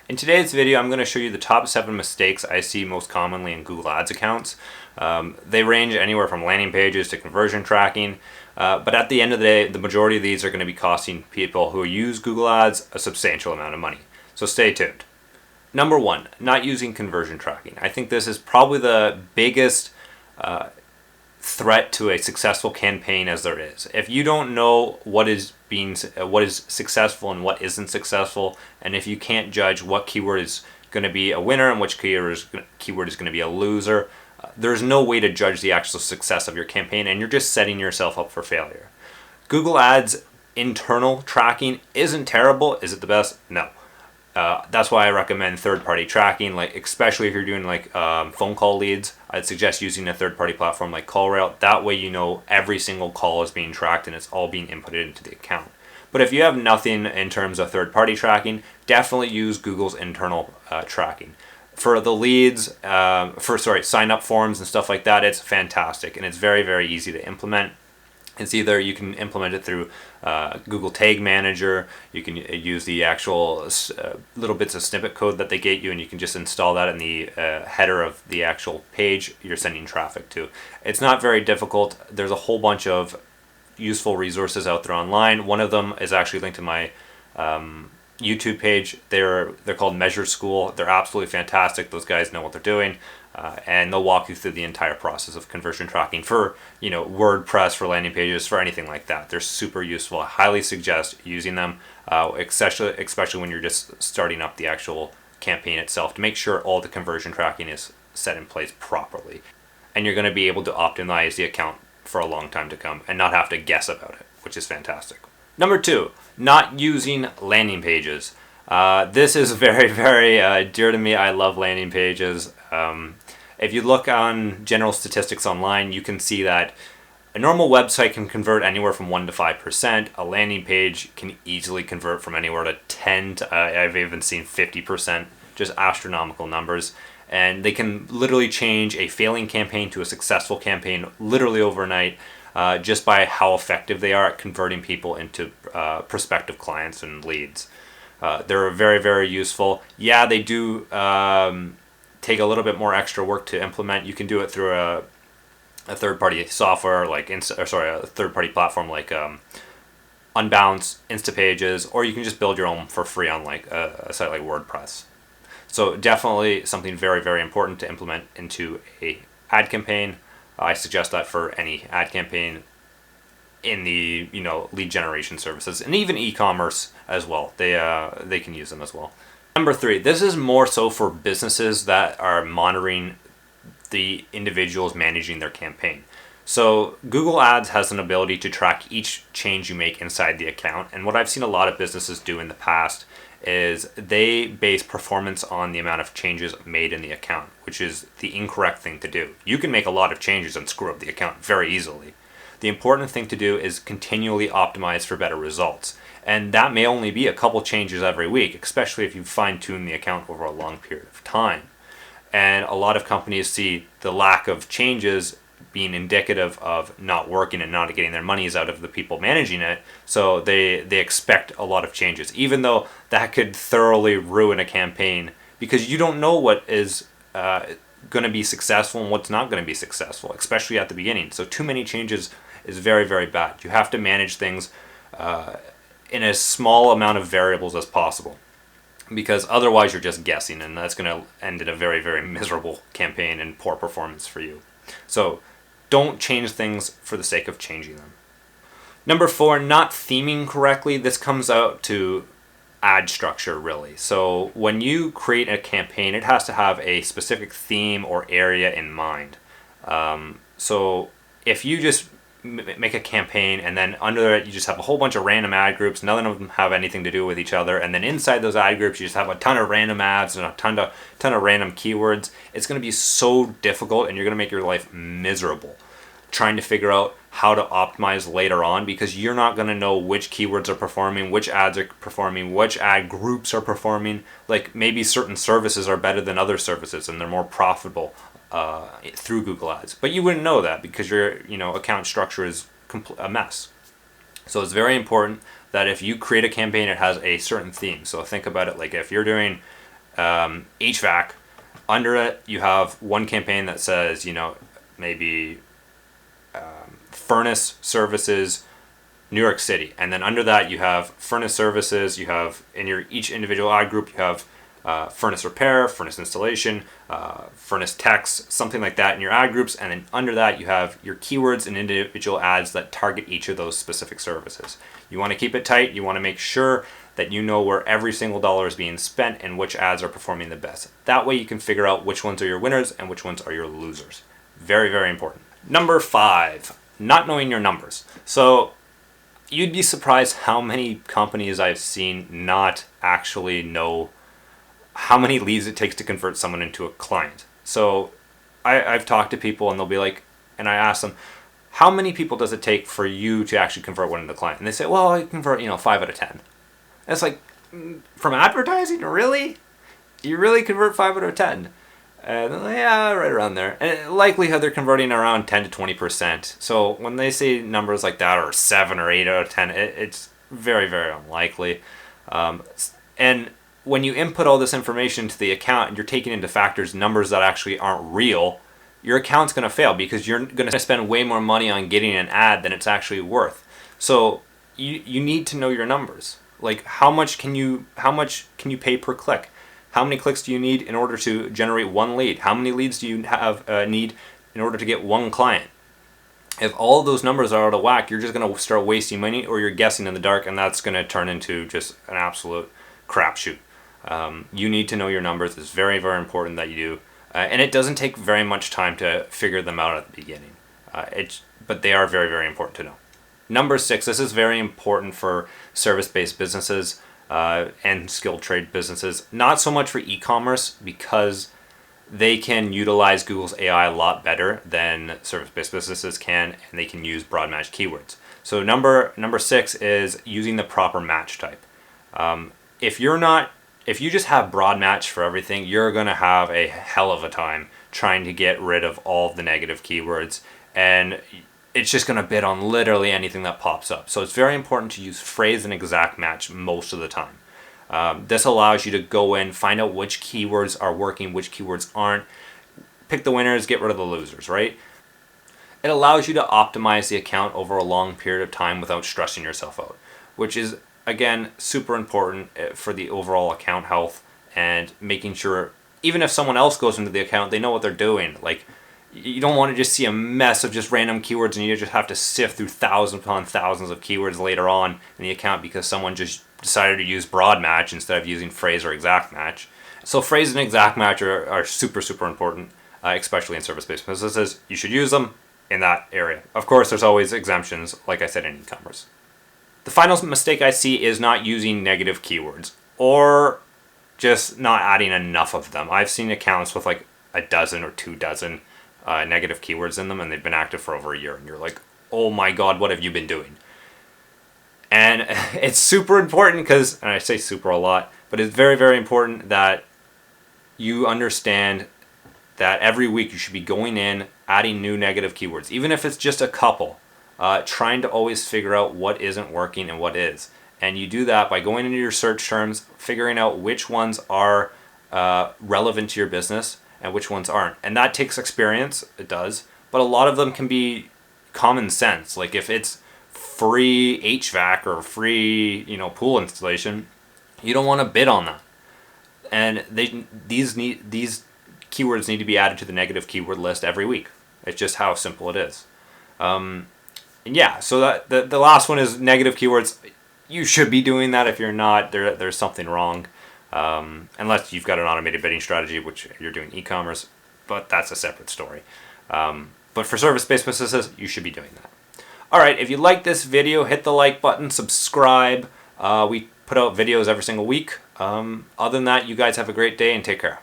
In today's video, I'm going to show you the top 7 mistakes I see most commonly in Google Ads accounts. They range anywhere from landing pages to conversion tracking, but at the end of the day, the majority of these are going to be costing people who use Google Ads a substantial amount of money. So stay tuned. Number 1, not using conversion tracking. I think this is probably the biggest threat to a successful campaign as there is. If you don't know what is successful and what isn't successful, and if you can't judge what keyword is going to be a winner and which keyword is going to be a loser, there's no way to judge the actual success of your campaign, and you're just setting yourself up for failure. Google Ads internal tracking isn't terrible. Is it the best? No. That's why I recommend third-party tracking, like especially if you're doing phone call leads. I'd suggest using a third-party platform like CallRail. That way you know every single call is being tracked and it's all being inputted into the account. But if you have nothing in terms of third-party tracking, definitely use Google's internal tracking. For the leads, sign-up forms and stuff like that, it's fantastic and it's very, very easy to implement. It's either you can implement it through Google Tag Manager, you can use the actual little bits of snippet code that they get you, and you can just install that in the header of the actual page you're sending traffic to. It's not very difficult. There's a whole bunch of useful resources out there online. One of them is actually linked to my YouTube page. They're called Measure School. They're absolutely fantastic. Those guys know what they're doing. And they'll walk you through the entire process of conversion tracking for, WordPress, for landing pages, for anything like that. They're super useful. I highly suggest using them, especially when you're just starting up the actual campaign itself, to make sure all the conversion tracking is set in place properly. And you're going to be able to optimize the account for a long time to come and not have to guess about it, which is fantastic. Number 2, not using landing pages. This is very, very dear to me. I love landing pages. If you look on general statistics online, you can see that a normal website can convert anywhere from 1 to 5%. A landing page can easily convert from anywhere to 10 to, I've even seen 50%, just astronomical numbers. And they can literally change a failing campaign to a successful campaign literally overnight, just by how effective they are at converting people into prospective clients and leads. They're very, very useful. Yeah, they do take a little bit more extra work to implement. You can do it through a third-party software a third-party platform like Unbounce, Instapages, or you can just build your own for free on a site like WordPress. So definitely something very, very important to implement into a ad campaign. I suggest that for any ad campaign in the lead generation services, and even e-commerce as well. They can use them as well. Number 3, this is more so for businesses that are monitoring the individuals managing their campaign. So Google Ads has an ability to track each change you make inside the account, and what I've seen a lot of businesses do in the past is they base performance on the amount of changes made in the account, which is the incorrect thing to do. You can make a lot of changes and screw up the account very easily. The important thing to do is continually optimize for better results. And that may only be a couple changes every week, especially if you fine-tune the account over a long period of time. And a lot of companies see the lack of changes being indicative of not working and not getting their monies out of the people managing it. So they expect a lot of changes, even though that could thoroughly ruin a campaign, because you don't know what is going to be successful and what's not going to be successful, especially at the beginning. So too many changes is very, very bad. You have to manage things in as small amount of variables as possible, because otherwise you're just guessing, and that's going to end in a very, very miserable campaign and poor performance for you. So don't change things for the sake of changing them. Number 4, not theming correctly. This comes out to ad structure, really. So when you create a campaign, it has to have a specific theme or area in mind. So if you just make a campaign and then under it you just have a whole bunch of random ad groups, none of them have anything to do with each other, and then inside those ad groups you just have a ton of random ads and a ton of random keywords, it's going to be so difficult and you're going to make your life miserable trying to figure out how to optimize later on, because you're not going to know which keywords are performing, which ads are performing, which ad groups are performing. Like maybe certain services are better than other services and they're more profitable through Google Ads, but you wouldn't know that because your account structure is a mess. So it's very important that if you create a campaign, it has a certain theme. So think about it like if you're doing HVAC. Under it, you have one campaign that says, maybe furnace services, New York City. And then under that, you have furnace services. You have in each individual ad group, you have furnace repair, furnace installation, furnace techs, something like that in your ad groups. And then under that, you have your keywords and individual ads that target each of those specific services. You want to keep it tight. You want to make sure that you know where every single dollar is being spent and which ads are performing the best. That way you can figure out which ones are your winners and which ones are your losers. Very, very important. Number 5, not knowing your numbers. So you'd be surprised how many companies I've seen not actually know how many leads it takes to convert someone into a client. So I've talked to people and they'll be like, and I ask them, how many people does it take for you to actually convert one into a client? And they say, well, I convert 5 out of 10. And it's like, from advertising, really? You really convert 5 out of 10? And they're like, yeah, right around there. And likelihood they're converting around 10 to 20%. So when they say numbers like that, or 7 or 8 out of 10, it's very, very unlikely. And when you input all this information into the account and you're taking into factors numbers that actually aren't real, your account's going to fail because you're going to spend way more money on getting an ad than it's actually worth. So you need to know your numbers. Like how much can you pay per click? How many clicks do you need in order to generate one lead? How many leads do you need in order to get one client? If all of those numbers are out of whack, you're just going to start wasting money, or you're guessing in the dark, and that's going to turn into just an absolute crapshoot. You need to know your numbers. It's very, very important that you do. And it doesn't take very much time to figure them out at the beginning. But they are very, very important to know. Number 6, this is very important for service-based businesses and skilled trade businesses. Not so much for e-commerce because they can utilize Google's AI a lot better than service-based businesses can, and they can use broad match keywords. So number 6 is using the proper match type. If you just have broad match for everything, you're going to have a hell of a time trying to get rid of all of the negative keywords, and it's just going to bid on literally anything that pops up. So it's very important to use phrase and exact match most of the time. This allows you to go in, find out which keywords are working, which keywords aren't, pick the winners, get rid of the losers, right? It allows you to optimize the account over a long period of time without stressing yourself out, which is, again, super important for the overall account health and making sure, even if someone else goes into the account, they know what they're doing. Like, you don't want to just see a mess of just random keywords and you just have to sift through thousands upon thousands of keywords later on in the account because someone just decided to use broad match instead of using phrase or exact match. So phrase and exact match are super, super important, especially in service-based businesses. You should use them in that area. Of course, there's always exemptions, like I said, in e-commerce. The final mistake I see is not using negative keywords or just not adding enough of them. I've seen accounts with like a dozen or 2 dozen negative keywords in them, and they've been active for over a year, and you're like, oh my god, what have you been doing? And it's super important because, and I say super a lot, but it's very, very important that you understand that every week you should be going in, adding new negative keywords, even if it's just a couple, trying to always figure out what isn't working and what is. And you do that by going into your search terms, figuring out which ones are relevant to your business and which ones aren't. And that takes experience, it does, but a lot of them can be common sense. Like if it's free HVAC or free, pool installation, you don't want to bid on that. And these keywords need to be added to the negative keyword list every week. It's just how simple it is. And yeah, so that the last one is negative keywords. You should be doing that. If you're not, there's something wrong. Unless you've got an automated bidding strategy, which you're doing e-commerce, but that's a separate story. But for service-based businesses, you should be doing that. All right, if you like this video, hit the like button, subscribe. We put out videos every single week. Other than that, you guys have a great day and take care.